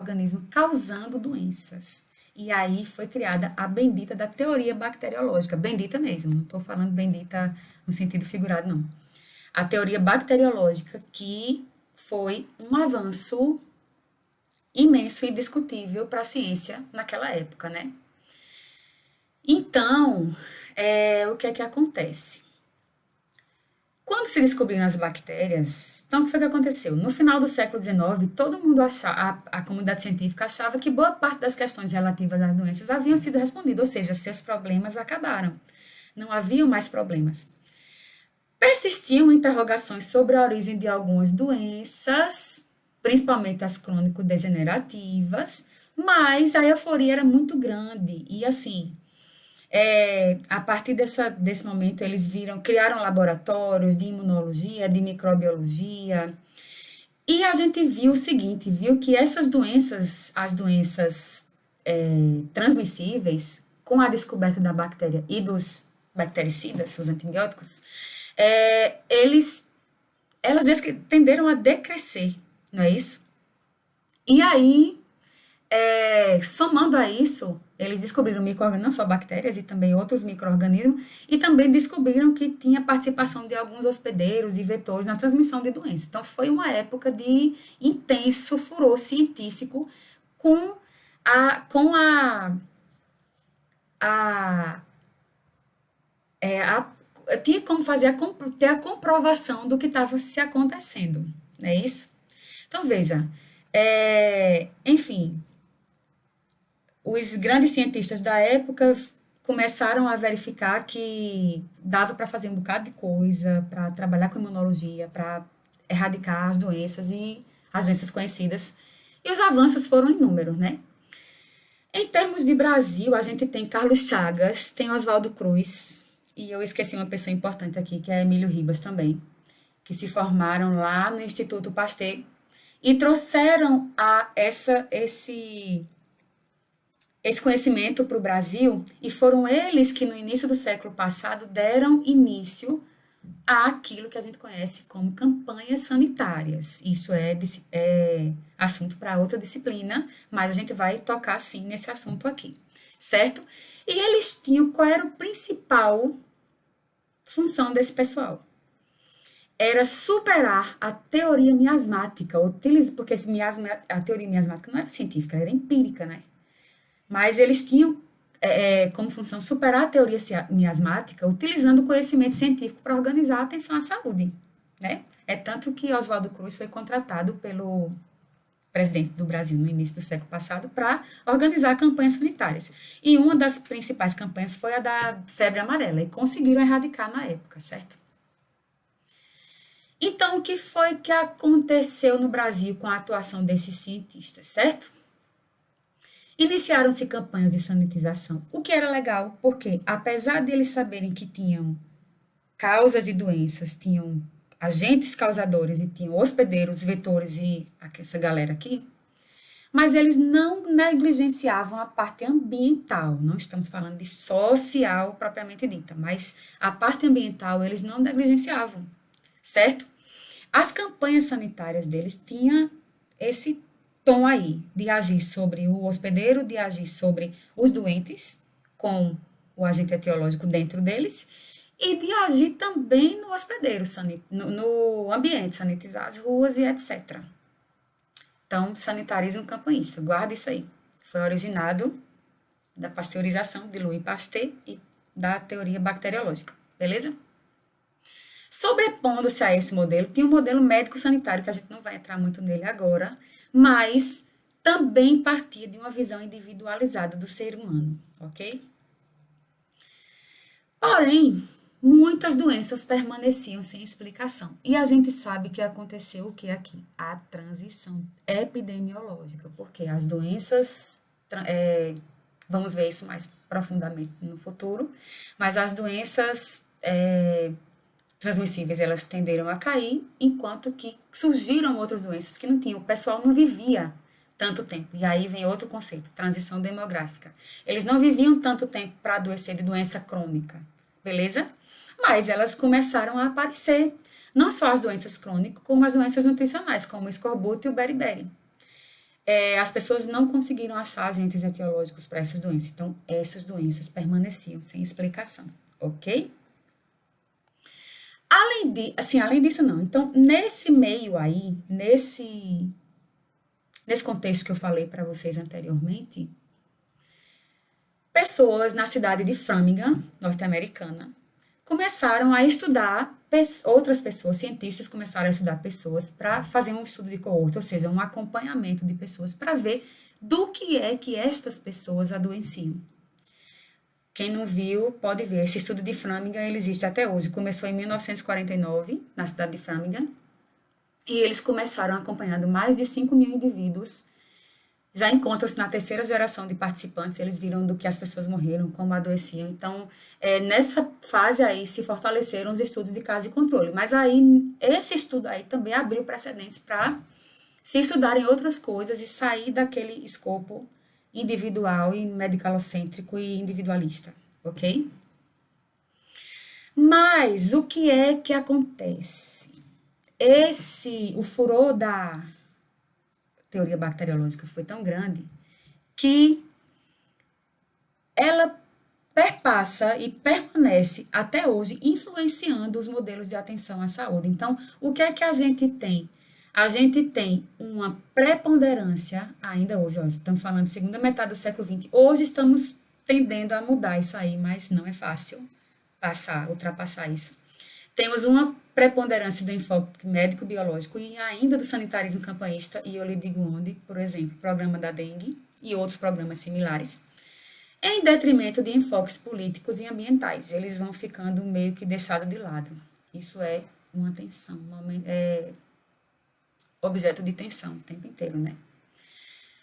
organismo causando doenças. E aí foi criada a bendita da teoria bacteriológica. Bendita mesmo, não estou falando bendita no sentido figurado, não. A teoria bacteriológica, que foi um avanço imenso e indiscutível para a ciência naquela época, né? Então, o que é que acontece? Quando se descobriram as bactérias, então o que foi que aconteceu? No final do século XIX, todo mundo achava, a comunidade científica achava que boa parte das questões relativas às doenças haviam sido respondidas, ou seja, seus problemas acabaram. Não haviam mais problemas. Persistiam interrogações sobre a origem de algumas doenças, principalmente as crônico-degenerativas, mas a euforia era muito grande e assim, a partir desse momento, eles criaram laboratórios de imunologia, de microbiologia, e a gente viu o seguinte, viu que essas doenças, as doenças transmissíveis, com a descoberta da bactéria e dos bactericidas, os antibióticos, eles, elas tenderam a decrescer, não é isso? E aí, somando a isso, eles descobriram micro-organismos, não só bactérias, e também outros micro-organismos, e também descobriram que tinha participação de alguns hospedeiros e vetores na transmissão de doenças. Então, foi uma época de intenso furor científico com a, a tinha como ter a comprovação do que estava se acontecendo, não é isso? Então, veja, enfim, os grandes cientistas da época começaram a verificar que dava para fazer um bocado de coisa, para trabalhar com imunologia, para erradicar as doenças e as doenças conhecidas. E os avanços foram inúmeros, né? Em termos de Brasil, a gente tem Carlos Chagas, tem Oswaldo Cruz, e eu esqueci uma pessoa importante aqui, que é Emílio Ribas também, que se formaram lá no Instituto Pasteur e trouxeram esse conhecimento para o Brasil, e foram eles que no início do século passado deram início àquilo que a gente conhece como campanhas sanitárias. Isso é assunto para outra disciplina, mas a gente vai tocar sim nesse assunto aqui, certo? E eles tinham, qual era a principal função desse pessoal? Era superar a teoria miasmática, porque a teoria miasmática não era científica, era empírica, né? Mas eles tinham como função superar a teoria miasmática utilizando o conhecimento científico para organizar a atenção à saúde, né? É tanto que Oswaldo Cruz foi contratado pelo presidente do Brasil no início do século passado para organizar campanhas sanitárias. E uma das principais campanhas foi a da febre amarela, e conseguiram erradicar na época, certo? Então, o que foi que aconteceu no Brasil com a atuação desses cientistas, certo? Iniciaram-se campanhas de sanitização, o que era legal, porque apesar de eles saberem que tinham causas de doenças, tinham agentes causadores e tinham hospedeiros, vetores e essa galera aqui, mas eles não negligenciavam a parte ambiental. Não estamos falando de social propriamente dita, mas a parte ambiental eles não negligenciavam, certo? As campanhas sanitárias deles tinham esse tom aí, de agir sobre o hospedeiro, de agir sobre os doentes, com o agente etiológico dentro deles, e de agir também no hospedeiro, no ambiente, sanitizar as ruas e etc. Então, sanitarismo campanhista, guarda isso aí. Foi originado da pasteurização de Louis Pasteur e da teoria bacteriológica, beleza? Sobrepondo-se a esse modelo, tinha o modelo médico-sanitário, que a gente não vai entrar muito nele agora, mas também partia de uma visão individualizada do ser humano, ok? Porém, muitas doenças permaneciam sem explicação. E a gente sabe que aconteceu o que aqui? A transição epidemiológica, porque as doenças, vamos ver isso mais profundamente no futuro, mas as doenças transmissíveis, elas tenderam a cair, enquanto que surgiram outras doenças que não tinham, o pessoal não vivia tanto tempo. E aí vem outro conceito, transição demográfica. Eles não viviam tanto tempo para adoecer de doença crônica, beleza? Mas elas começaram a aparecer, não só as doenças crônicas, como as doenças nutricionais, como o escorbuto e o beriberi. as pessoas não conseguiram achar agentes etiológicos para essas doenças. Então, essas doenças permaneciam sem explicação, ok? Além disso, não. Então, nesse meio aí, nesse contexto que eu falei para vocês anteriormente, pessoas na cidade de Framingham, norte-americana, começaram a estudar, outras pessoas, cientistas começaram a estudar pessoas para fazer um estudo de coorte, ou seja, um acompanhamento de pessoas para ver do que é que estas pessoas adoeciam. Quem não viu, pode ver. Esse estudo de Framingham, ele existe até hoje. Começou em 1949, na cidade de Framingham, e eles começaram acompanhando mais de 5 mil indivíduos. Já encontram-se na terceira geração de participantes, eles viram do que as pessoas morreram, como adoeciam. Então, nessa fase aí, se fortaleceram os estudos de caso e controle. Mas aí, esse estudo aí também abriu precedentes para se estudarem outras coisas e sair daquele escopo individual e medicalocêntrico e individualista, ok? Mas o que é que acontece? O furor da teoria bacteriológica foi tão grande que ela perpassa e permanece até hoje influenciando os modelos de atenção à saúde. Então, o que é que a gente tem? A gente tem uma preponderância, ainda hoje, ó, estamos falando de segunda metade do século XX, hoje estamos tendendo a mudar isso aí, mas não é fácil ultrapassar isso. Temos uma preponderância do enfoque médico-biológico e ainda do sanitarismo campanhista, e eu lhe digo onde, por exemplo, o programa da dengue e outros programas similares, em detrimento de enfoques políticos e ambientais. Eles vão ficando meio que deixados de lado. Isso é uma tensão, objeto de tensão o tempo inteiro, né?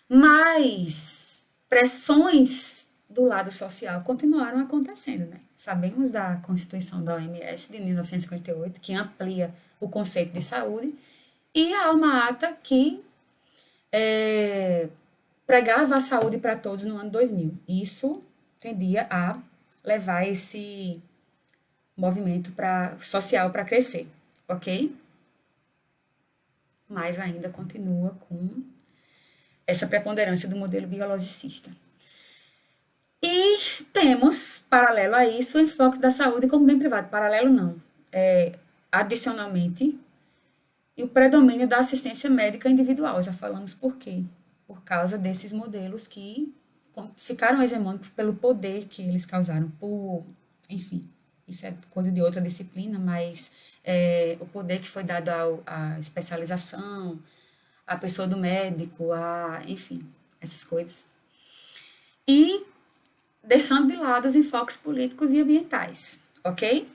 Mas pressões do lado social continuaram acontecendo, né? Sabemos da Constituição da OMS de 1958, que amplia o conceito de saúde, e a Alma Ata, que pregava a saúde para todos no ano 2000. Isso tendia a levar esse movimento social para crescer, ok? Mas ainda continua com essa preponderância do modelo biologicista. E temos, paralelo a isso, o enfoque da saúde como bem privado. Paralelo não. Adicionalmente, e o predomínio da assistência médica individual. Já falamos por quê. Por causa desses modelos que ficaram hegemônicos pelo poder que eles causaram. Enfim, isso é coisa de outra disciplina, mas o poder que foi dado à especialização, à pessoa do médico, enfim, essas coisas. E deixando de lado os enfoques políticos e ambientais, ok?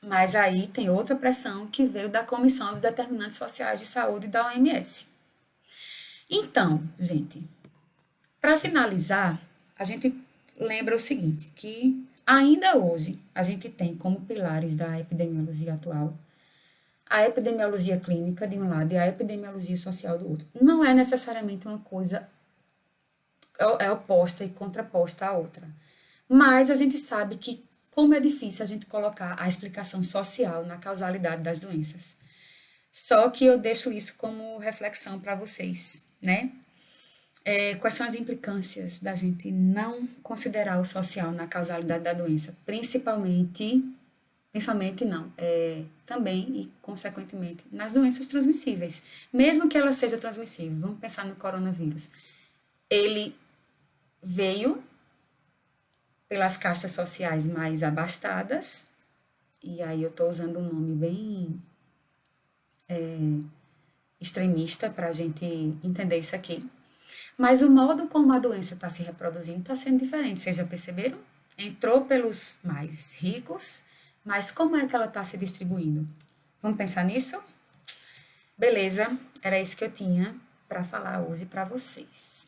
Mas aí tem outra pressão que veio da Comissão dos Determinantes Sociais de Saúde da OMS. Então, gente, para finalizar, a gente lembra o seguinte, que ainda hoje a gente tem como pilares da epidemiologia atual a epidemiologia clínica de um lado e a epidemiologia social do outro. Não é necessariamente uma coisa oposta e contraposta à outra. Mas a gente sabe que como é difícil a gente colocar a explicação social na causalidade das doenças. Só que eu deixo isso como reflexão para vocês, né? Quais são as implicâncias da gente não considerar o social na causalidade da doença? Principalmente não, também e consequentemente nas doenças transmissíveis. Mesmo que ela seja transmissível, vamos pensar no coronavírus. Ele veio pelas castas sociais mais abastadas, e aí eu estou usando um nome bem extremista para a gente entender isso aqui. Mas o modo como a doença está se reproduzindo está sendo diferente, vocês já perceberam? Entrou pelos mais ricos, mas como é que ela está se distribuindo? Vamos pensar nisso? Beleza, era isso que eu tinha para falar hoje para vocês.